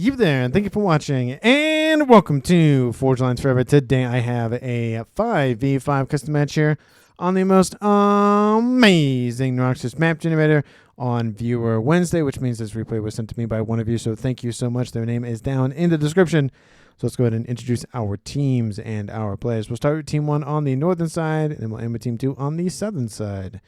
Eve there, and thank you for watching, and welcome to Forge Lines Forever. Today I have a 5v5 custom match here on the most amazing Noxus map generator on Viewer Wednesday, which means this replay was sent to me by one of you, so thank you so much. Their name is down in the description. So let's go ahead and introduce our teams and our players. We'll start with Team 1 on the northern side, and then we'll end with Team 2 on the southern side.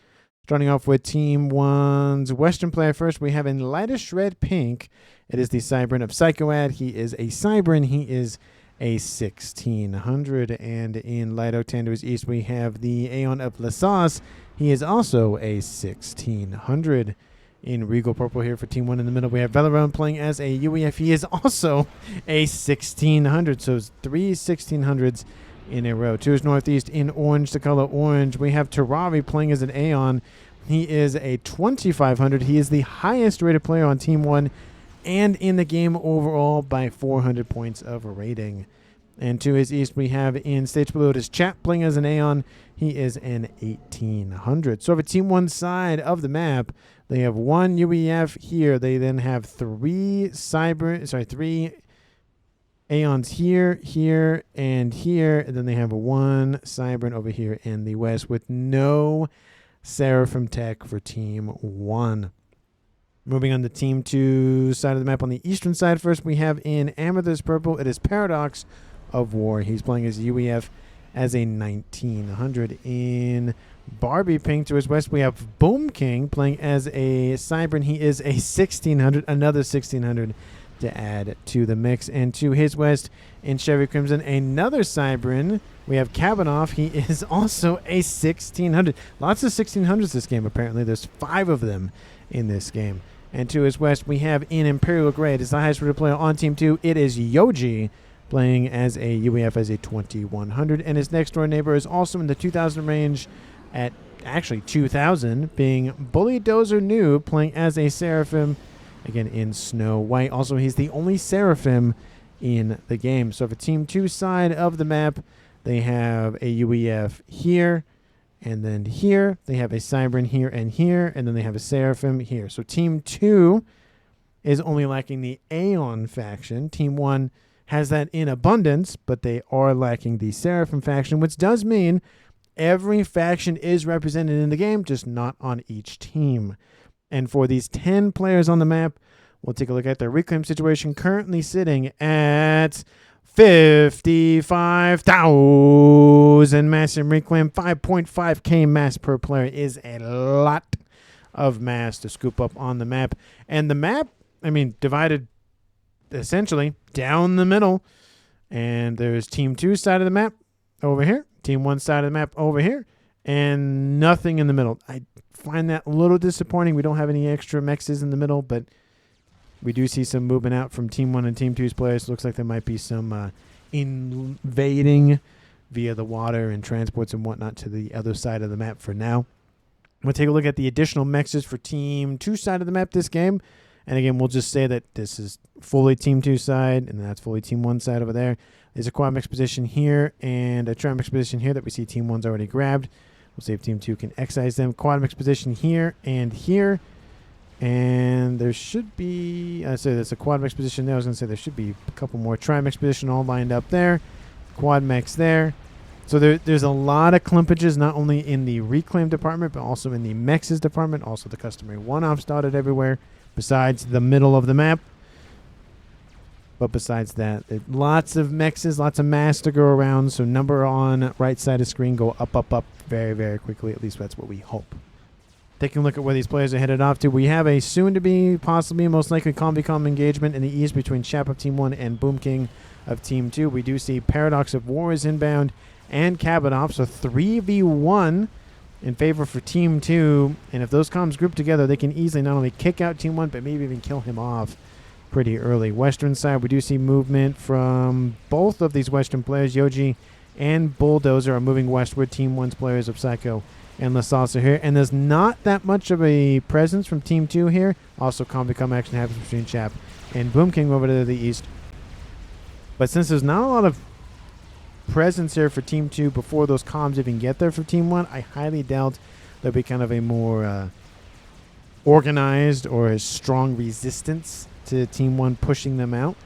Starting off with Team 1's Western player first, we have in lightest red pink, it is the Cybran of Psychoad. He is a Cybran. He is a 1600. And in light octane to his east, we have the Aeon of Lasas. He is also a 1600. In regal purple here for Team 1 in the middle, we have Veleron playing as a UEF. He is also a 1600. So it's 3 1600s in a row. To his northeast, in orange, the color orange, we have Terrari playing as an Aeon. He is a 2500. He is the highest rated player on Team 1 and in the game overall by 400 points of rating. And to his east, we have in stage below, it is Chap playing as an Aeon. He is an 1800. So for Team 1 side of the map, they have one UEF here. They then have three Aeons here, here, and here. And then they have one Cybran over here in the west with no Seraphim tech for Team 1. Moving on to Team 2 side of the map. On the eastern side first, we have in Amethyst Purple, it is Paradox of War. He's playing as UEF as a 1900. In Barbie Pink to his west, we have Boom King playing as a Cybran. He is a 1600, another 1600 to add to the mix. And to his west, in Cherry Crimson, another Cybran. We have Kabanoff. He is also a 1600. Lots of 1600s this game, apparently. There's 5 of them in this game. And to his west, we have in Imperial Grey. It is the highest rated player on Team 2. It is Yoji playing as a UEF as a 2100. And his next door neighbor is also in the 2000 range at actually 2000, being Bully Dozer Noob playing as a Seraphim, again in Snow White. Also, he's the only Seraphim in the game. So for Team 2 side of the map, they have a UEF here, and then here. They have a Cybran here, and then they have a Seraphim here. So Team 2 is only lacking the Aeon faction. Team 1 has that in abundance, but they are lacking the Seraphim faction, which does mean every faction is represented in the game, just not on each team. And for these 10 players on the map, we'll take a look at their reclaim situation, currently sitting at 55,000 mass in reclaim. 5.5k mass per player is a lot of mass to scoop up on the map. And the map, I mean, divided essentially down the middle. And there's Team 2 side of the map over here, Team 1 side of the map over here, and nothing in the middle. I find that a little disappointing. We don't have any extra mexes in the middle, but we do see some movement out from Team 1 and Team 2's players. Looks like there might be some invading via the water and transports and whatnot to the other side of the map for now. We'll take a look at the additional mexes for Team 2 side of the map this game. And again, we'll just say that this is fully Team 2 side, and that's fully Team 1 side over there. There's a quad mex position here and a tri mex position here that we see Team 1's already grabbed. We'll see if Team 2 can excise them. Quad mex position here and here. And there should be, so there's a quad mex position there. I was going to say there should be a couple more tri-mex position all lined up there. Quad mex there. So there's a lot of climpages, not only in the reclaim department, but also in the mexes department. Also the customary one-offs dotted everywhere, besides the middle of the map. But besides that, lots of mexes, lots of mass to go around. So number on right side of screen go up, up, up very, very quickly. At least that's what we hope. Taking a look at where these players are headed off to, we have a soon-to-be, possibly, most likely, Combi-Com engagement in the east between Chap of Team 1 and Boom King of Team 2. We do see Paradox of War is inbound and Kabanoff, so 3v1 in favor for Team 2. And if those comms group together, they can easily not only kick out Team 1, but maybe even kill him off pretty early. Western side, we do see movement from both of these Western players. Yoji and Bulldozer are moving westward. Team 1's players of Psycho and Lasasa here, and there's not that much of a presence from Team 2 here. Also, Combi-Com action happens between Chap and Boom King over to the east. But since there's not a lot of presence here for Team 2 before those comms even get there for Team 1, I highly doubt there'll be kind of a more organized or a strong resistance to Team 1 pushing them out.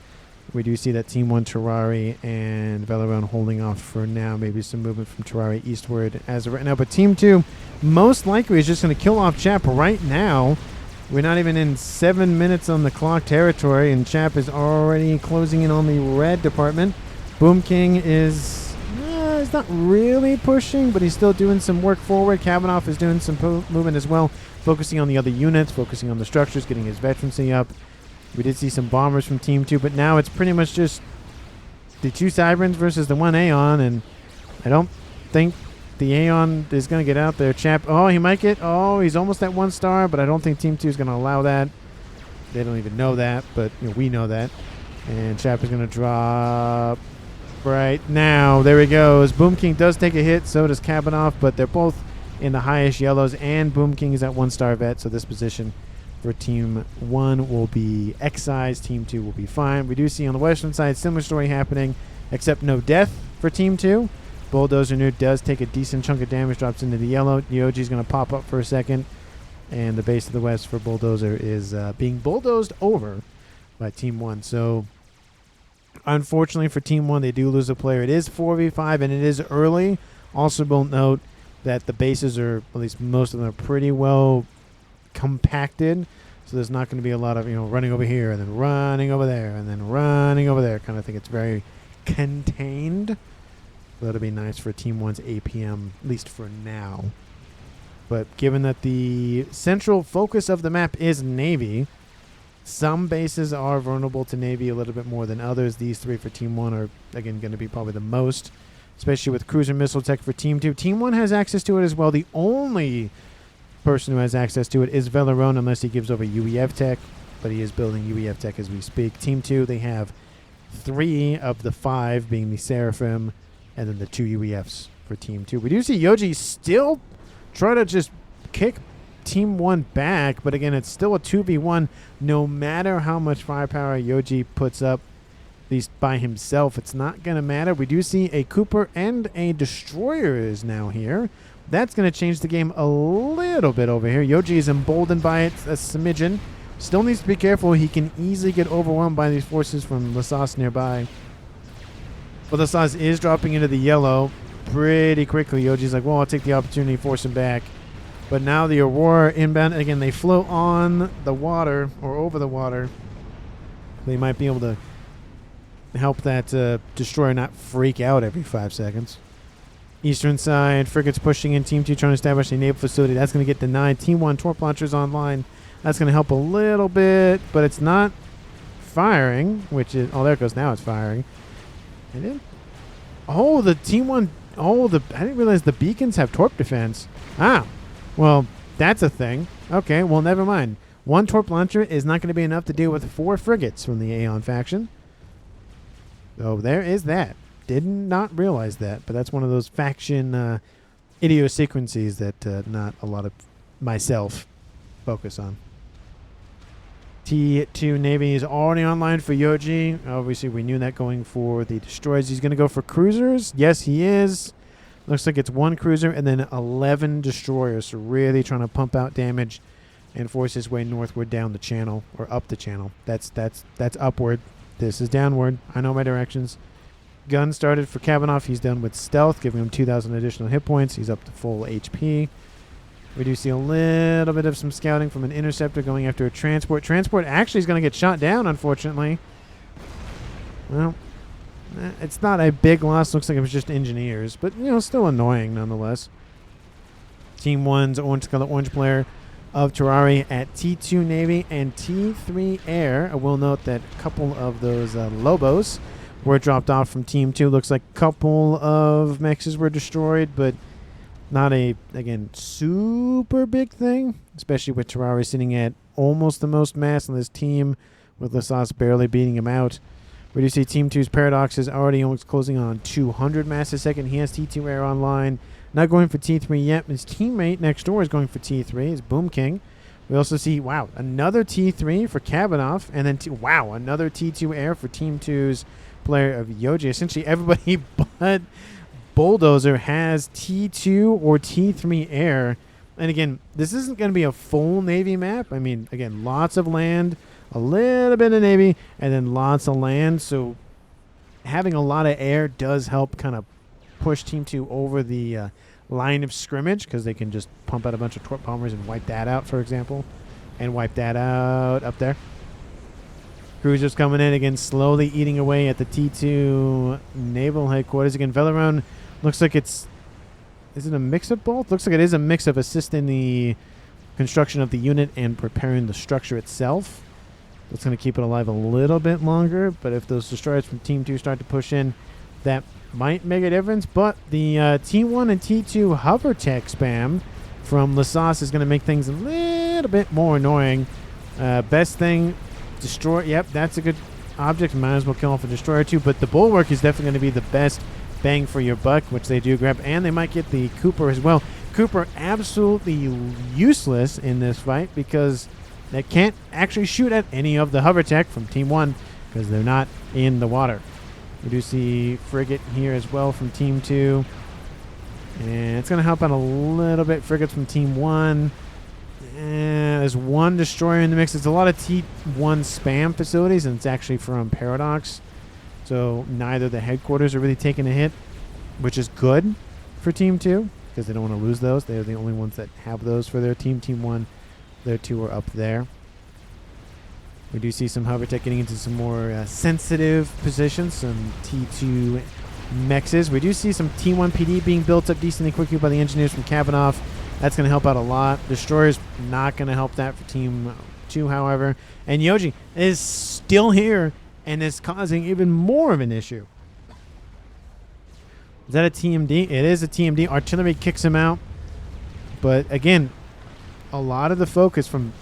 We do see that Team 1 Terrari and Velaron holding off for now. Maybe some movement from Terrari eastward as of right now. But Team 2 most likely is just going to kill off Chap right now. We're not even in 7 minutes on the clock territory, and Chap is already closing in on the red department. Boom King is he's not really pushing, but he's still doing some work forward. Kavanaugh is doing some movement as well, focusing on the other units, focusing on the structures, getting his veterancy up. We did see some bombers from Team 2, but now it's pretty much just the 2 Cyberns versus the 1 Aeon, and I don't think the Aeon is going to get out there. Chap, oh, he might get, oh, he's almost at 1 star, but I don't think Team 2 is going to allow that. They don't even know that, but we know that. And Chap is going to drop right now. There he goes. Boom King does take a hit, so does Kavanaugh, but they're both in the highest yellows, and Boom King is at 1 star vet, so this position for Team 1 will be excised. Team 2 will be fine. We do see on the western side similar story happening, except no death for Team 2. Bulldozer Nuke does take a decent chunk of damage, drops into the yellow. Yoji is going to pop up for a second, and the base of the west for Bulldozer is being bulldozed over by Team 1. So unfortunately for Team 1, they do lose a player. It is 4v5, and it is early. Also will note that the bases are, at least most of them, are pretty well compacted, so there's not going to be a lot of running over here and then running over there and then running over there kind of thing. It's very contained. So that'll be nice for Team 1's APM, at least for now. But given that the central focus of the map is Navy, some bases are vulnerable to Navy a little bit more than others. These 3 for Team 1 are again going to be probably the most, especially with cruiser missile tech for Team 2. Team 1 has access to it as well. The only person who has access to it is Velaron, unless he gives over UEF tech, but he is building UEF tech as we speak. Team 2, they have 3 of the 5 being the Seraphim, and then the 2 UEFs for Team 2. We do see Yoji still try to just kick Team 1 back, but again, it's still a 2v1. No matter how much firepower Yoji puts up, at least by himself, it's not going to matter. We do see a Cooper and a Destroyer is now here. That's going to change the game a little bit over here. Yoji is emboldened by it, a smidgen. Still needs to be careful. He can easily get overwhelmed by these forces from Lasas nearby. But Lasas is dropping into the yellow pretty quickly. Yoji's like, well, I'll take the opportunity to force him back. But now the Aurora inbound. Again, they float on the water or over the water. They might be able to help that Destroyer not freak out every 5 seconds. Eastern side, frigates pushing in. Team 2 trying to establish a naval facility. That's going to get denied. Team 1 torp launchers online. That's going to help a little bit, but it's not firing, which is... Oh, there it goes. Now it's firing. And then... Oh, the Team 1... Oh, I didn't realize the beacons have torp defense. Ah. Well, that's a thing. Okay, well, never mind. 1 torp launcher is not going to be enough to deal with 4 frigates from the Aeon faction. So there is that. Did not realize that, but that's one of those faction idiosyncrasies that not a lot of myself focus on. T2 Navy is already online for Yoji. Obviously, we knew that going for the destroyers. He's going to go for cruisers. Yes, he is. Looks like it's 1 cruiser and then 11 destroyers. So really trying to pump out damage and force his way northward down the channel or up the channel. That's upward. This is downward. I know my directions. Gun started for Kavanaugh. He's done with stealth, giving him 2,000 additional hit points. He's up to full HP. We do see a little bit of some scouting from an interceptor going after a transport. Transport actually is going to get shot down, unfortunately. Well, it's not a big loss. Looks like it was just engineers, but still annoying nonetheless. Team 1's Orange Scarlet Orange player of Terrari at T2 Navy and T3 Air. I will note that a couple of those Lobos were dropped off from Team 2. Looks like a couple of mexes were destroyed, but not a, again, super big thing, especially with Terrari sitting at almost the most mass on this team, with Lasas barely beating him out. We do see Team 2's Paradox is already almost closing on 200 mass a second. He has T2 Air online. Not going for T3 yet. His teammate next door is going for T3. Is Boom King. We also see, wow, another T3 for Kavanaugh, and then, wow, another T2 Air for Team 2's player of Yoji. Essentially, everybody but Bulldozer has T2 or T3 Air. And again, this isn't going to be a full Navy map. I mean, again, lots of land, a little bit of Navy, and then lots of land. So having a lot of air does help kind of push Team 2 over the line of scrimmage, because they can just pump out a bunch of torp bombers and wipe that out, for example, and wipe that out up there. Cruisers coming in again, slowly eating away at the T2 naval headquarters. Again, Veleron looks like it's... Is it a mix of both? Looks like it is a mix of assisting the construction of the unit and preparing the structure itself. It's going to keep it alive a little bit longer, but if those destroyers from Team 2 start to push in, that might make a difference. But the T1 and T2 hover tech spam from Lasas is going to make things a little bit more annoying. Best thing... Destroy. Yep, that's a good object. Might as well kill off a destroyer too. But the bulwark is definitely going to be the best bang for your buck, which they do grab, and they might get the Cooper as well. Cooper absolutely useless in this fight because they can't actually shoot at any of the hover tech from Team 1 because they're not in the water. We do see frigate here as well from Team 2, and it's going to help out a little bit. Frigates from Team 1. There's one destroyer in the mix. There's a lot of T1 spam facilities, and it's actually from Paradox. So neither the headquarters are really taking a hit, which is good for Team 2 because they don't want to lose those. They're the only ones that have those for their team. Team 1, their 2 are up there. We do see some hovertech getting into some more sensitive positions, some T2 mexes. We do see some T1 PD being built up decently quickly by the engineers from Kavanoff. That's going to help out a lot. Destroyer's not going to help that for Team 2, however. And Yoji is still here and is causing even more of an issue. Is that a TMD? It is a TMD. Artillery kicks him out. But again, a lot of the focus from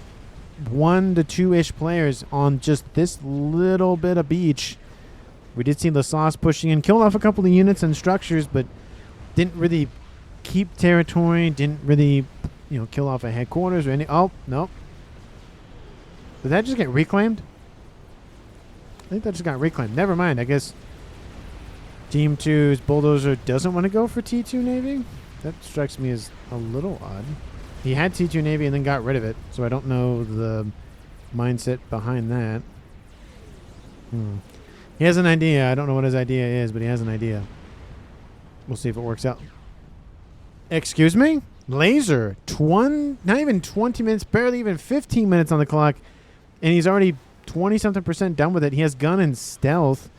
1 to 2-ish players on just this little bit of beach. We did see Lasas pushing in, killed off a couple of units and structures, but didn't really keep territory, didn't really, kill off a headquarters or any. Oh, no. Did that just get reclaimed? I think that just got reclaimed. Never mind. I guess Team 2's bulldozer doesn't want to go for T2 Navy. That strikes me as a little odd. He had T2 Navy and then got rid of it, so I don't know the mindset behind that. He has an idea. I don't know what his idea is, but he has an idea. We'll see if it works out. Excuse me? Laser. Not even 20 minutes, barely even 15 minutes on the clock, and he's already 20-something% done with it. He has gun and stealth.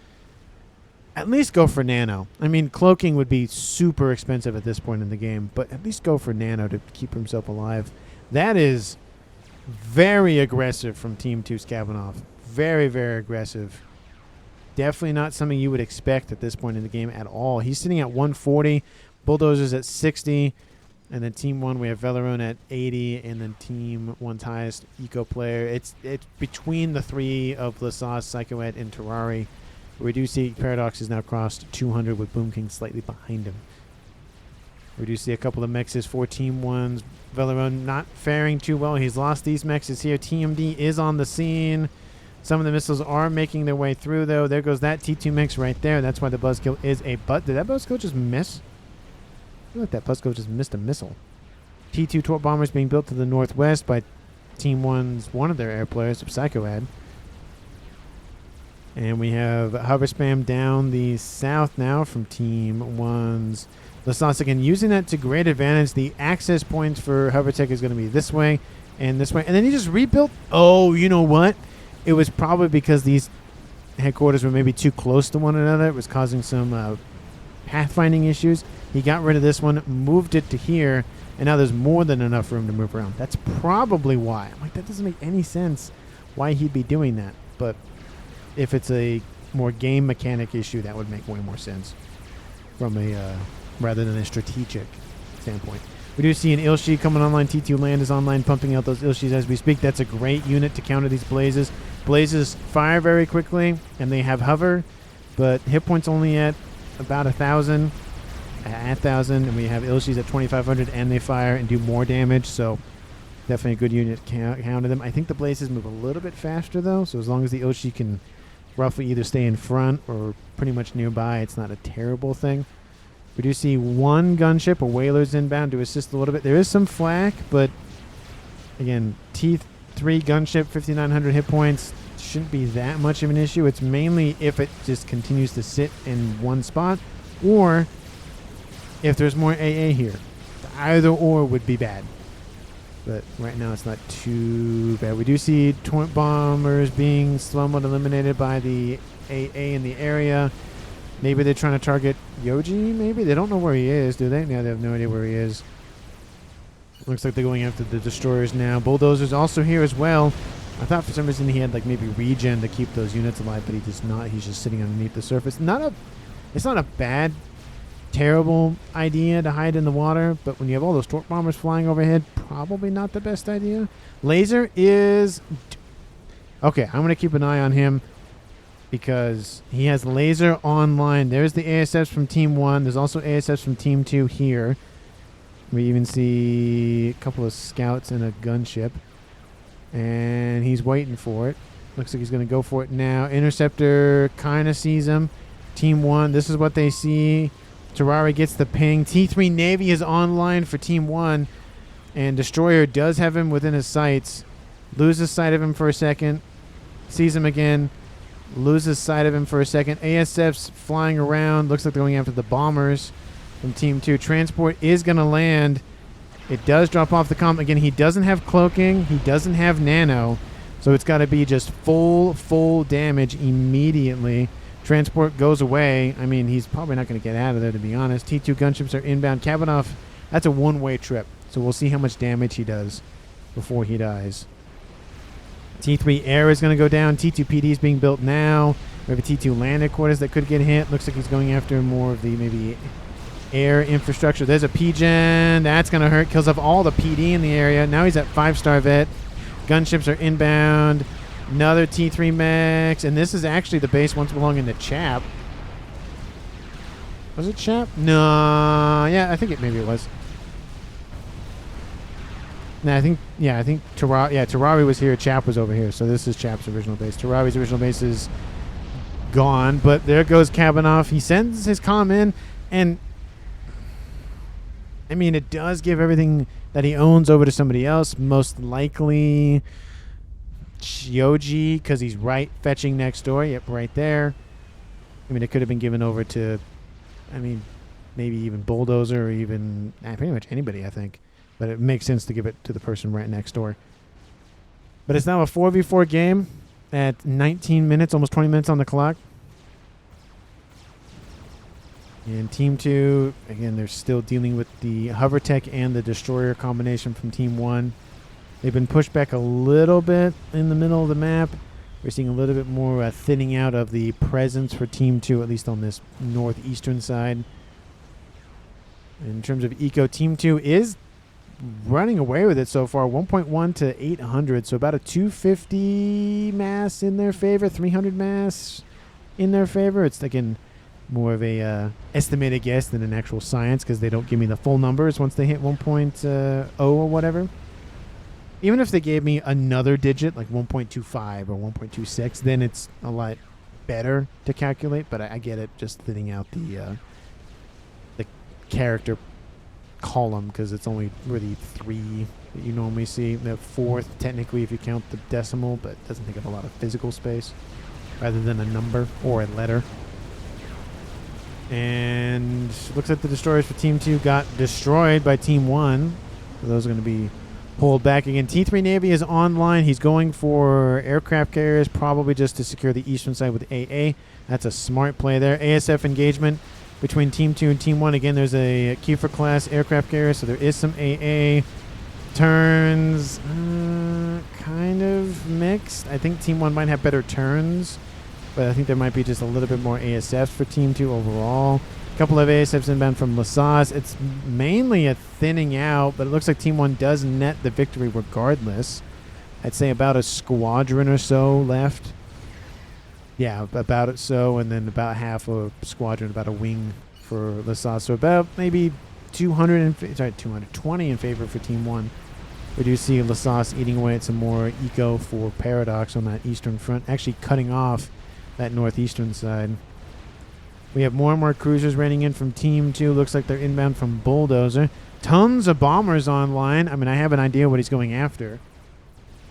At least go for nano. I mean, cloaking would be super expensive at this point in the game, but at least go for nano to keep himself alive. That is very aggressive from Team 2's Kavanoff. Very, very aggressive. Definitely not something you would expect at this point in the game at all. He's sitting at 140. Bulldozers at 60, and then Team 1 we have Veleron at 80, and then Team 1's highest eco player. It's between the 3 of Lasas, Psychoed, and Terrari. We do see Paradox has now crossed 200 with Boom King slightly behind him. We do see a couple of mexes for Team 1's. Veleron not faring too well. He's lost these mexes here. TMD is on the scene. Some of the missiles are making their way through, though. There goes that T2 mix right there. That's why the buzzkill is a butt. Did that buzzkill just miss? I feel like that buzzkill just missed a missile. T2 torp bombers being built to the northwest by Team 1's one of their air players, Psychoad. And we have hover spam down the south now from Team 1's Lasas. Again, using that to great advantage. The access points for hovertech is going to be this way and this way. And then he just rebuilt. Oh, you know what? It was probably because these headquarters were maybe too close to one another. It was causing some pathfinding issues. He got rid of this one, moved it to here, and now there's more than enough room to move around. That's probably why. I'm like, that doesn't make any sense why he'd be doing that. But if it's a more game mechanic issue, that would make way more sense from a rather than a strategic standpoint. We do see an Ilshi coming online. T2 land is online, pumping out those Ilshis as we speak. That's a great unit to counter these blazes. Blazes fire very quickly, and they have hover, but hit points only at about 1,000. At 1,000, and we have Ilshis at 2,500, and they fire and do more damage, so definitely a good unit to counter them. I think the blazes move a little bit faster, though, so as long as the Ilshi can roughly either stay in front or pretty much nearby, it's not a terrible thing. We do see one gunship, a whaler's inbound to assist a little bit. There is some flak, but again, T3 gunship, 5,900 hit points. shouldn't be that much of an issue. It's mainly if it just continues to sit in one spot, or if there's more AA here. Either or would be bad. But right now it's not too bad. We do see Torrent Bombers being slow-moed eliminated by the AA in the area. Maybe they're trying to target Yoji, maybe? They don't know where he is, do they? No, they have no idea where he is. Looks like they're going after the destroyers now. Bulldozer's also here as well. I thought for some reason he had like maybe regen to keep those units alive, but he does not. He's just sitting underneath the surface. It's not a bad, terrible idea to hide in the water, but when you have all those torque bombers flying overhead, probably not the best idea. Laser is... Okay, I'm going to keep an eye on him because he has laser online. There's the ASFs from Team 1. There's also ASFs from Team 2 here. We even see a couple of scouts and a gunship. And he's waiting for it. Looks like he's going to go for it now. Interceptor kind of sees him. Team 1, this is what they see. Terrari gets the ping. T3 Navy is online for Team 1. And Destroyer does have him within his sights. Loses sight of him for a second. Sees him again. Loses sight of him for a second. ASF's flying around. Looks like they're going after the bombers from Team 2. Transport is going to land. It does drop off the comm. Again, he doesn't have cloaking. He doesn't have nano. So it's got to be just full damage immediately. Transport goes away. I mean, he's probably not going to get out of there, to be honest. T2 gunships are inbound. Kavanoff, that's a one-way trip. So we'll see how much damage he does before he dies. T3 air is going to go down. T2 PD is being built now. We have a T2 land headquarters that could get hit. Looks like he's going after more of the maybe air infrastructure. There's a PGen. That's going to hurt. Kills off all the PD in the area. Now he's at 5-star vet. Gunships are inbound. Another T3 mechs. And this is actually the base once belonging to Chap. Was it Chap? No. Yeah, I think maybe it was. No, I think Terrari was here. Chap was over here. So this is Chap's original base. Terrari's original base is gone. But there goes Kavanoff. He sends his comm in. And I mean, it does give everything that he owns over to somebody else. Most likely Yoji, because he's right fetching next door. Yep, right there. I mean, it could have been given over to, I mean, maybe even Bulldozer or even pretty much anybody, I think. But it makes sense to give it to the person right next door. But it's now a 4v4 game at 19 minutes, almost 20 minutes on the clock. And Team 2, again, they're still dealing with the hover tech and the destroyer combination from Team 1. They've been pushed back a little bit in the middle of the map. We're seeing a little bit more thinning out of the presence for Team 2, at least on this northeastern side. In terms of eco, Team 2 is running away with it so far. 1.1 to 800, so about a 250 mass in their favor, 300 mass in their favor. It's, again, more of a estimated guess than an actual science because they don't give me the full numbers once they hit 1.0 or whatever. Even if they gave me another digit, like 1.25 or 1.26, then it's a lot better to calculate. But I get it, just thinning out the character column because it's only really 3 that you normally see. The 4th, technically, if you count the decimal, but it doesn't take up a lot of physical space rather than a number or a letter. And looks like the destroyers for Team 2 got destroyed by Team 1. So those are going to be pulled back again. T3 Navy is online. He's going for aircraft carriers, probably just to secure the eastern side with AA. That's a smart play there. ASF engagement between Team 2 and Team 1. Again, there's a Kiefer class aircraft carrier, so there is some AA. Turns, kind of mixed. I think Team 1 might have better turns, but I think there might be just a little bit more ASFs for Team 2 overall. A couple of ASFs inbound from Lasas. It's mainly a thinning out, but it looks like Team 1 does net the victory regardless. I'd say about a squadron or so left. Yeah, about it so, and then about half a squadron, about a wing for Lasas. So about maybe 220 in favor for Team 1. We do see Lasas eating away at some more eco for Paradox on that eastern front, actually cutting off that northeastern side. We have more and more cruisers raining in from Team 2. Looks like they're inbound from Bulldozer. Tons of bombers online. I mean, I have an idea what he's going after.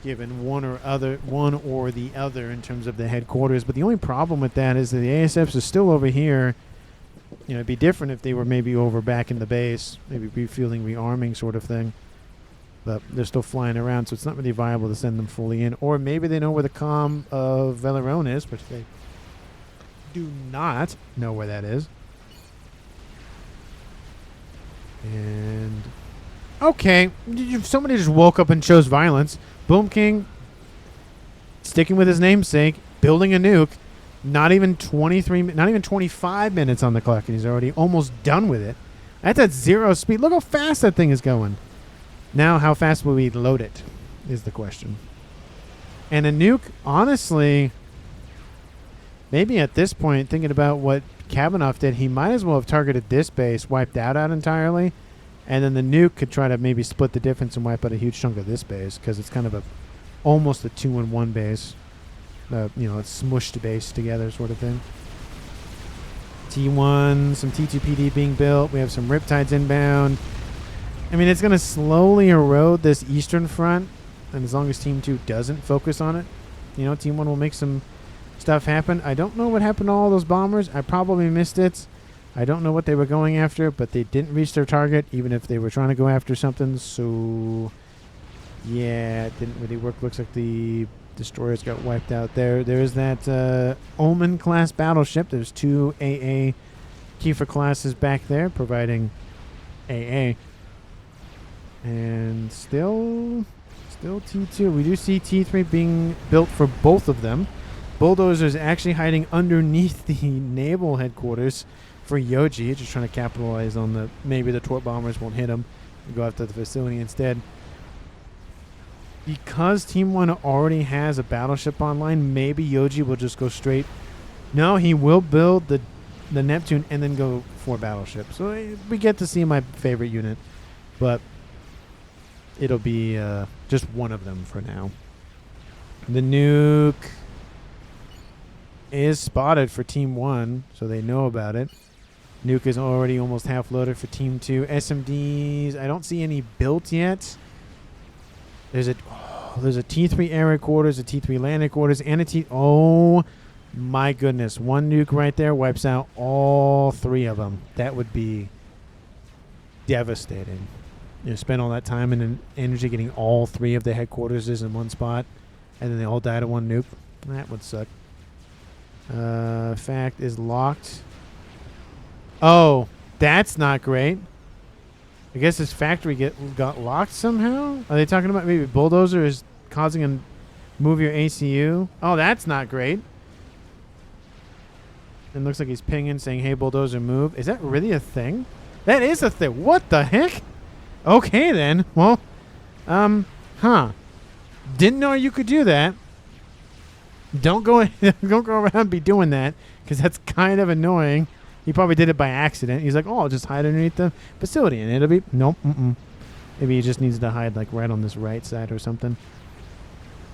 given one or the other in terms of the headquarters. But the only problem with that is that the ASFs are still over here. You know, it'd be different if they were maybe over back in the base, maybe refueling, rearming sort of thing. But they're still flying around, so it's not really viable to send them fully in. Or maybe they know where the comm of Veleron is, which they do not know where that is. And okay, somebody just woke up and chose violence. Boom King, sticking with his namesake, building a nuke. Not even 25 minutes on the clock, and he's already almost done with it. That's at 0 speed. Look how fast that thing is going. Now, how fast will we load it is the question. And a nuke, honestly, maybe at this point, thinking about what Kavanaugh did, he might as well have targeted this base, wiped that out entirely, and then the nuke could try to maybe split the difference and wipe out a huge chunk of this base, because it's kind of almost a 2-in-1 base. It's smushed base together sort of thing. T1, some T2PD being built. We have some Riptides inbound. I mean, it's going to slowly erode this eastern front, and as long as Team 2 doesn't focus on it, Team 1 will make some stuff happen. I don't know what happened to all those bombers. I probably missed it. I don't know what they were going after, but they didn't reach their target, even if they were trying to go after something. So, yeah, it didn't really work. Looks like the destroyers got wiped out there. There's that Omen class battleship. There's 2 AA Kiefer classes back there providing AA. And still T2. We do see T3 being built for both of them. Bulldozer's actually hiding underneath the naval headquarters for Yoji, just trying to capitalize on maybe the Torp bombers won't hit him and go after the facility instead. Because Team 1 already has a battleship online, maybe Yoji will just go straight. No, he will build the Neptune and then go for battleship. So we get to see my favorite unit, but it'll be just one of them for now. The nuke is spotted for Team 1, so they know about it. Nuke is already almost half loaded for Team 2. SMDs, I don't see any built yet. There's a T3 air headquarters, a T3 land headquarters, and a T... Oh, my goodness. One nuke right there wipes out all 3 of them. That would be devastating. Spend all that time and energy getting all 3 of the headquarters in one spot, and then they all die to one nuke. That would suck. Fact is locked. Oh, that's not great. I guess this factory got locked somehow? Are they talking about maybe Bulldozer is causing a move your ACU? Oh, that's not great. It looks like he's pinging saying, hey, Bulldozer, move. Is that really a thing? That is a thing. What the heck? Okay, then. Well, didn't know you could do that. Don't go around and be doing that, because that's kind of annoying. He probably did it by accident. He's like, oh, I'll just hide underneath the facility, and it'll be... Nope. Maybe he just needs to hide, like, right on this right side or something.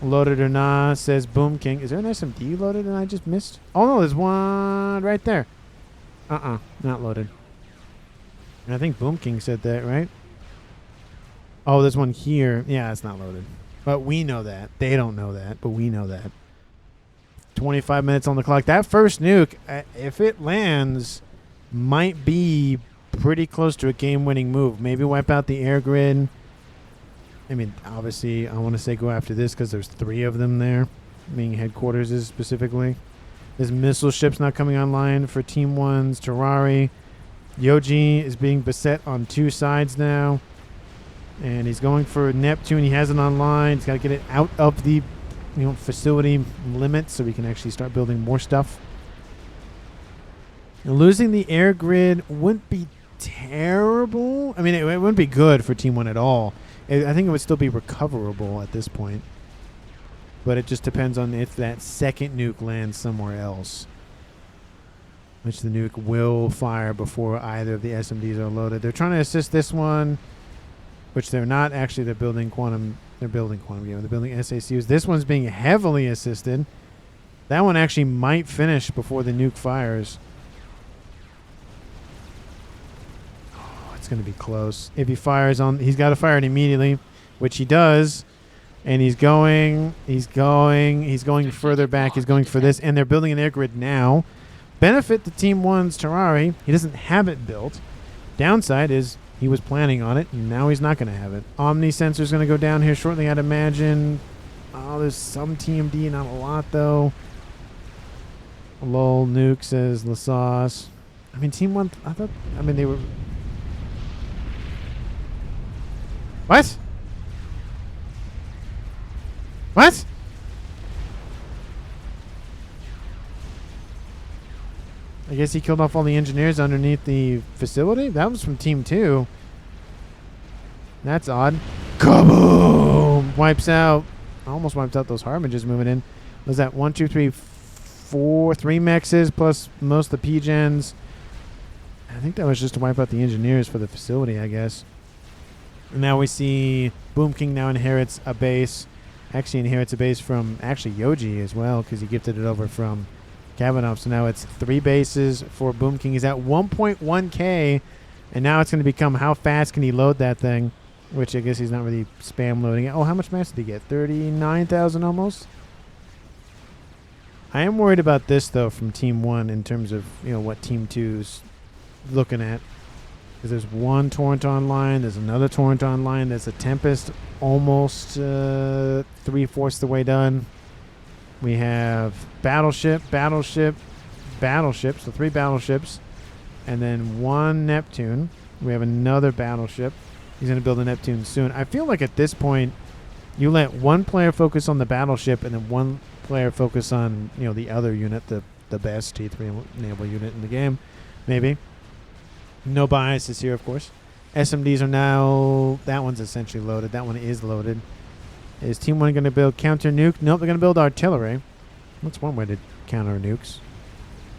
Loaded or nah, says Boom King. Is there an SMD loaded and I just missed? Oh, no, there's one right there. Not loaded. And I think Boom King said that, right? Oh, there's one here. Yeah, it's not loaded. But we know that. They don't know that, but we know that. 25 minutes on the clock. That first nuke, if it lands, might be pretty close to a game-winning move. Maybe wipe out the air grid. I mean, obviously, I want to say go after this because there's 3 of them there, meaning headquarters is specifically. This missile ship's not coming online for Team 1's Terrari. Yoji is being beset on 2 sides now. And he's going for Neptune. He has it online. He's got to get it out of the facility limit so we can actually start building more stuff. And losing the air grid wouldn't be terrible. I mean, it wouldn't be good for Team 1 at all. I think it would still be recoverable at this point. But it just depends on if that second nuke lands somewhere else, which the nuke will fire before either of the SMDs are loaded. They're trying to assist this one, which they're not. Actually, they're building quantum. They're building quantum. They're building SACUs. This one's being heavily assisted. That one actually might finish before the nuke fires. Oh, it's going to be close. If he fires on, he's got to fire it immediately, which he does. And he's going further back. He's going for this. And they're building an air grid now. Benefit to Team 1's Terrari. He doesn't have it built. Downside is he was planning on it. And now he's not going to have it. Omni Sensor's going to go down here shortly, I'd imagine. Oh, there's some TMD. Not a lot, though. Lol, Nuke says LaSauce. I mean, Team 1... they were... What? What? I guess he killed off all the engineers underneath the facility? That was from Team 2. That's odd. Kaboom! Wipes out. Almost wiped out those Harbingers moving in. Was that 1, 2, 3, 4, 3 mexes plus most of the P-gens? I think that was just to wipe out the engineers for the facility, I guess. And now we see Boom King now inherits a base. Actually inherits a base from Yoji as well, because he gifted it over from Kavanaugh. So now it's 3 bases for Boom King. He's at 1.1K, and now it's going to become how fast can he load that thing, which I guess he's not really spam loading it. Oh, how much mass did he get? 39,000 almost? I am worried about this, though, from Team 1 in terms of, what Team 2's looking at. Because there's one Torrent online, there's another Torrent online, there's a Tempest almost 3/4 the way done. We have Battleship, so 3 battleships, and then 1 Neptune. We have another battleship. He's going to build a Neptune soon. I feel like at this point, you let 1 player focus on the battleship and then 1 player focus on, the other unit, the best T3 naval unit in the game, maybe. No biases here, of course. SMDs are now... That one's essentially loaded. That one is loaded. Is Team 1 going to build counter nuke? Nope, they're going to build artillery. That's one way to counter nukes.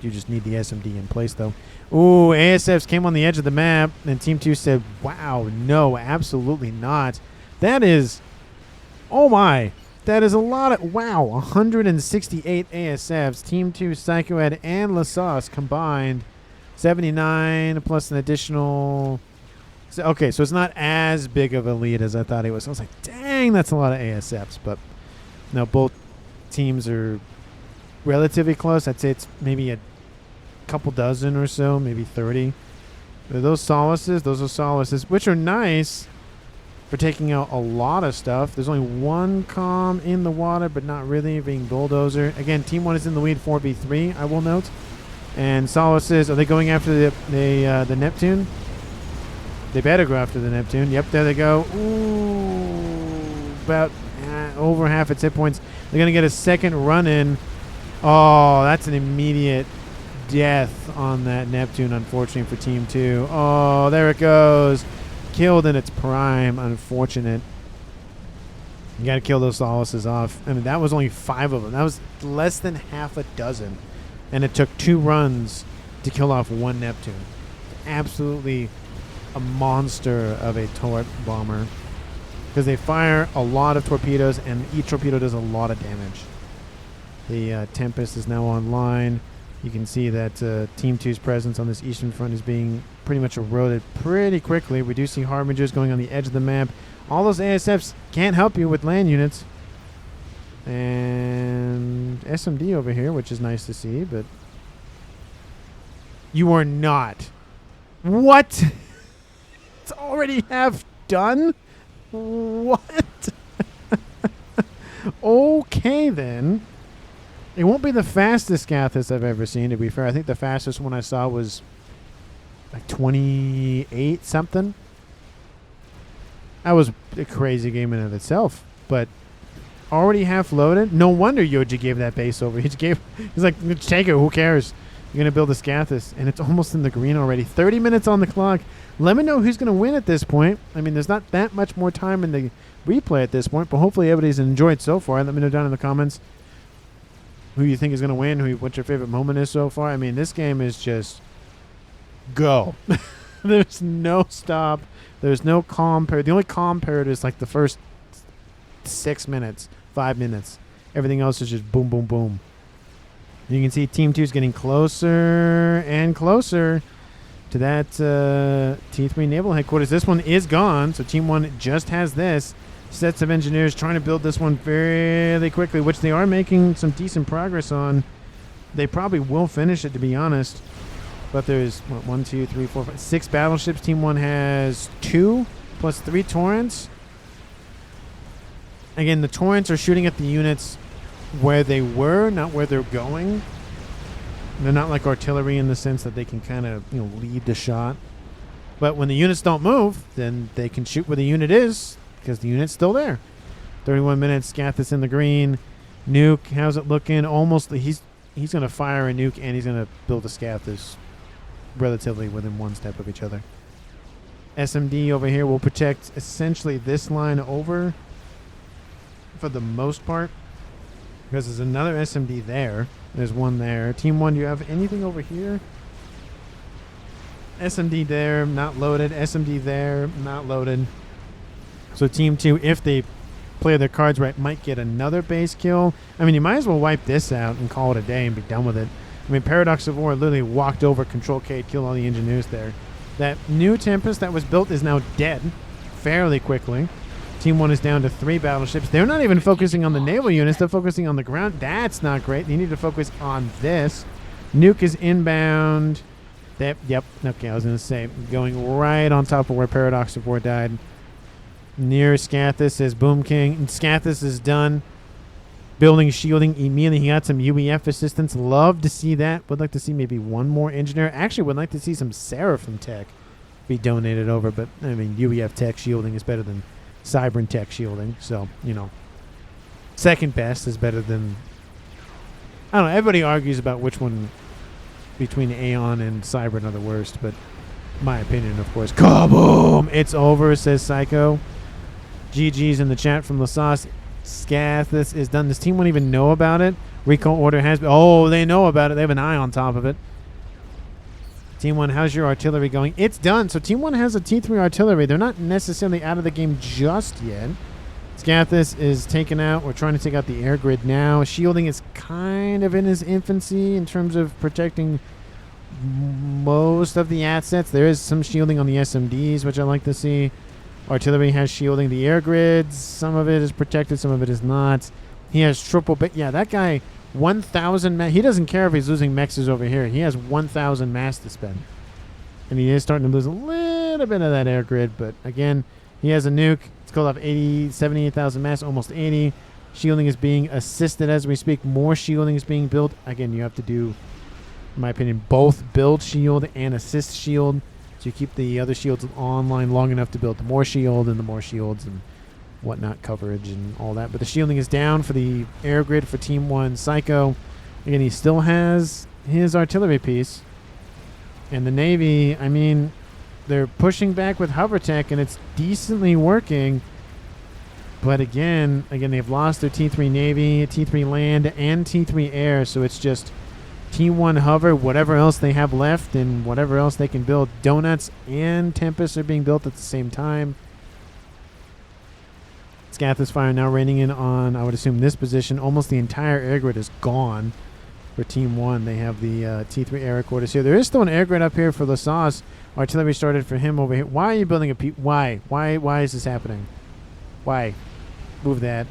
You just need the SMD in place, though. Ooh, ASFs came on the edge of the map, and Team 2 said, wow, no, absolutely not. That is... Oh, my. That is a lot of... Wow, 168 ASFs. Team 2, Psychoed, and LaSauce combined... 79 plus an additional... Okay, so it's not as big of a lead as I thought it was. I was like, dang, that's a lot of ASFs. But no, both teams are relatively close. I'd say it's maybe a couple dozen or so, maybe 30. Those are solaces, which are nice for taking out a lot of stuff. There's only 1 comm in the water, but not really, being Bulldozer. Again, Team 1 is in the lead 4v3, I will note. And Solaces, are they going after the Neptune? They better go after the Neptune. Yep, there they go. Ooh, about over half its hit points. They're going to get a second run in. Oh, that's an immediate death on that Neptune, unfortunately, for Team 2. Oh, there it goes. Killed in its prime. Unfortunate. You got to kill those Solaces off. I mean, that was only 5 of them. That was less than half a dozen. And it took 2 runs to kill off 1 Neptune. Absolutely a monster of a turret bomber. Because they fire a lot of torpedoes, and each torpedo does a lot of damage. The Tempest is now online. You can see that Team 2's presence on this eastern front is being pretty much eroded pretty quickly. We do see Harbingers going on the edge of the map. All those ASFs can't help you with land units. And SMD over here, which is nice to see, but you are not. What? It's already half done? What? Okay, then. It won't be the fastest Gathis I've ever seen, to be fair. I think the fastest one I saw was like 28 something. That was a crazy game in and of itself, but already half loaded. No wonder Yoji gave that base over. He's like, take it. Who cares? You're gonna build a Scathis, and it's almost in the green already. 30 minutes on the clock. Let me know who's gonna win at this point. I mean, there's not that much more time in the replay at this point, but hopefully everybody's enjoyed so far. Let me know down in the comments who you think is gonna win. What your favorite moment is so far. I mean, this game is just go. There's no stop. There's no calm period. The only calm period is like the first 6 minutes, 5 minutes. Everything else is just boom, boom, boom. You can see Team 2 is getting closer and closer to that T3 Naval Headquarters. This one is gone, so Team 1 just has this. sets of engineers trying to build this one fairly quickly, which they are making some decent progress on. They probably will finish it, to be honest. But there's, what, 1, 2, 3, 4, 5, 6 battleships. Team 1 has 2 plus 3 torrents. Again, the torrents are shooting at the units where they were, not where they're going. They're not like artillery in the sense that they can kind of, lead the shot. But when the units don't move, then they can shoot where the unit is because the unit's still there. 31 minutes, Scathis in the green. Nuke, how's it looking? Almost, he's going to fire a nuke and he's going to build a Scathis relatively within one step of each other. SMD over here will protect essentially this line over for the most part because there's another SMD there. There's one there. Team 1, do you have anything over here? SMD there, not loaded. SMD there, not loaded. So Team 2, if they play their cards right, might get another base kill. I mean, you might as well wipe this out and call it a day and be done with it. I mean, Paradox of War literally walked over, Control K, killed all the engineers there. That new Tempest that was built is now dead fairly quickly. Team 1 is down to 3 battleships. They're not even focusing on the naval units. They're focusing on the ground. That's not great. They need to focus on this. Nuke is inbound. Yep. Okay, I was going to say, going right on top of where Paradox of War died. Near Scathis is Boom King. And Scathis is done. Building, shielding immediately. He got some UEF assistance. Love to see that. Would like to see maybe one more engineer. Actually, would like to see some Seraphim tech be donated over. But, I mean, UEF tech shielding is better than Cybern tech shielding. So, second best is better than... I don't know. Everybody argues about which one between Aeon and Cybern are the worst. But my opinion, of course. Kaboom! It's over, says Psycho. GG's in the chat from Lasas. Scathis is done. Does Team 1 even know about it? Recall order has been... Oh, they know about it. They have an eye on top of it. Team 1, how's your artillery going? It's done. So Team 1 has a T3 artillery. They're not necessarily out of the game just yet. Scathis is taken out. We're trying to take out the air grid now. Shielding is kind of in his infancy in terms of protecting most of the assets. There is some shielding on the SMDs, which I like to see. Artillery has shielding the air grids. Some of it is protected, some of it is not. He has triple... yeah, that guy, 1,000... He doesn't care if he's losing mexes over here. He has 1,000 mass to spend. And he is starting to lose a little bit of that air grid. But, again, he has a nuke. It's called off 78,000 mass, almost 80. Shielding is being assisted as we speak. More shielding is being built. Again, you have to do, in my opinion, both build shield and assist shield. So you keep the other shields online long enough to build the more shield and the more shields and whatnot coverage and all that. But the shielding is down for the air grid for Team 1. Psycho, again, he still has his artillery piece. And the Navy, I mean, they're pushing back with hover tech and it's decently working. But again, they've lost their T3 Navy, T3 land, and T3 air. So it's just Team 1 hover, whatever else they have left, and whatever else they can build. Donuts and Tempest are being built at the same time. Scathis fire now raining in on, I would assume, this position. Almost the entire air grid is gone for Team 1. They have the T3 air quarters here. There is still an air grid up here for Lasas. Artillery started for him over here. Why are you building a Why? Why is this happening? Why? Move that.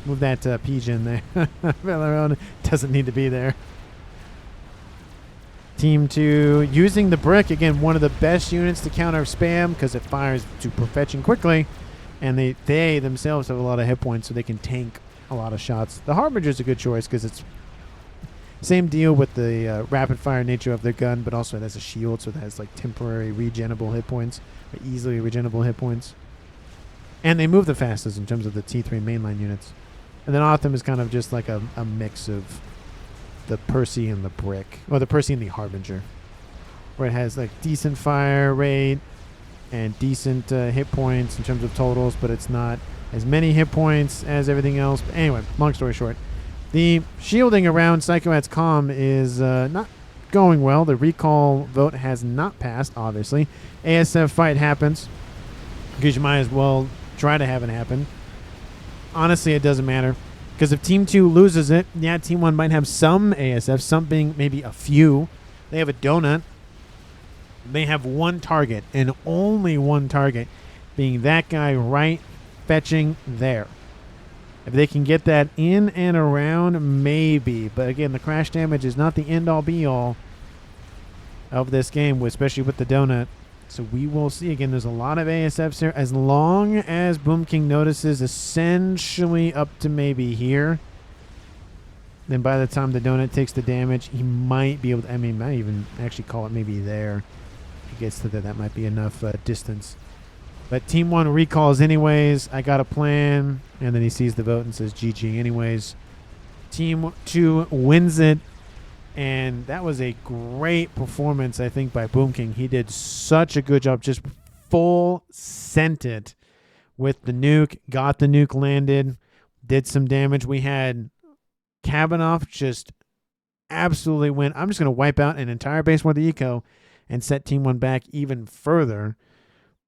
Move that pigeon there. Valeron doesn't need to be there. Team 2 using the brick. Again, one of the best units to counter spam because it fires to perfection quickly. And they themselves have a lot of hit points so they can tank a lot of shots. The Harbinger is a good choice because it's same deal with the rapid fire nature of their gun, but also it has a shield so it has like temporary regenerable hit points, or easily regenerable hit points. And they move the fastest in terms of the T3 mainline units. And then Autumn is kind of just like a mix of the Percy and the brick, or the Percy and the Harbinger, where it has like decent fire rate and decent hit points in terms of totals, but it's not as many hit points as everything else. But anyway, long story short, the shielding around Psychoat's comm is not going well. The recall vote has not passed, obviously. ASF fight happens because you might as well try to have it happen. Honestly, it doesn't matter. Because if Team 2 loses it, yeah, Team 1 might have some ASF, some being maybe a few. They have a donut. They have one target, and only one target, being that guy right fetching there. If they can get that in and around, maybe. But again, the crash damage is not the end-all, be-all of this game, especially with the donut. So we will see. Again, there's a lot of ASFs here. As long as Boom King notices essentially up to maybe here, then by the time the donut takes the damage, he might be able to, I mean, might even actually call it maybe there. If he gets to that might be enough distance. But Team 1 recalls anyways. I got a plan. And then he sees the vote and says GG anyways. Team 2 wins it. And that was a great performance, I think, by Boom King. He did such a good job. Just full sent it with the nuke. Got the nuke landed. Did some damage. We had Kavanaugh just absolutely went. I'm just going to wipe out an entire base with the eco and set Team 1 back even further.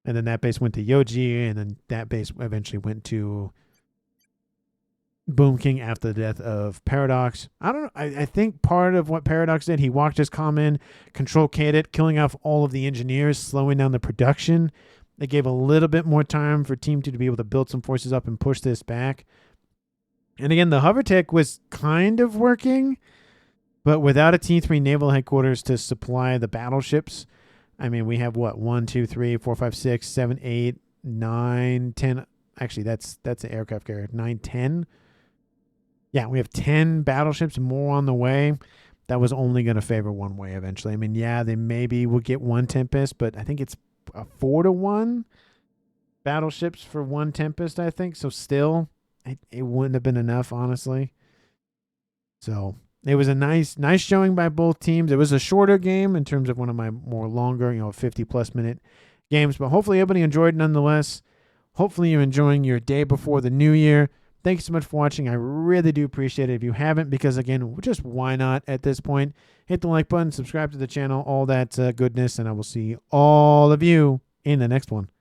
And then that base went to Yoji, and then that base eventually went to Boom King after the death of Paradox. I don't know. I think part of what Paradox did, he walked his comm in, control K'd it, killing off all of the engineers, slowing down the production. They gave a little bit more time for Team 2 to be able to build some forces up and push this back. And again, the hover tech was kind of working, but without a T3 naval headquarters to supply the battleships, I mean, we have what? 1, 2, 3, 4, 5, 6, 7, 8, 9, 10. Actually, that's an aircraft carrier. 9, 10. Yeah, we have 10 battleships, more on the way. That was only going to favor one way eventually. I mean, yeah, they maybe will get one Tempest, but I think it's a 4-to-1 battleships for one Tempest, I think. So still, it wouldn't have been enough, honestly. So it was a nice showing by both teams. It was a shorter game in terms of one of my more longer, 50-plus minute games. But hopefully everybody enjoyed nonetheless. Hopefully you're enjoying your day before the new year. Thank you so much for watching. I really do appreciate it. If you haven't, because again, just why not at this point? Hit the like button, subscribe to the channel, all that goodness, and I will see all of you in the next one.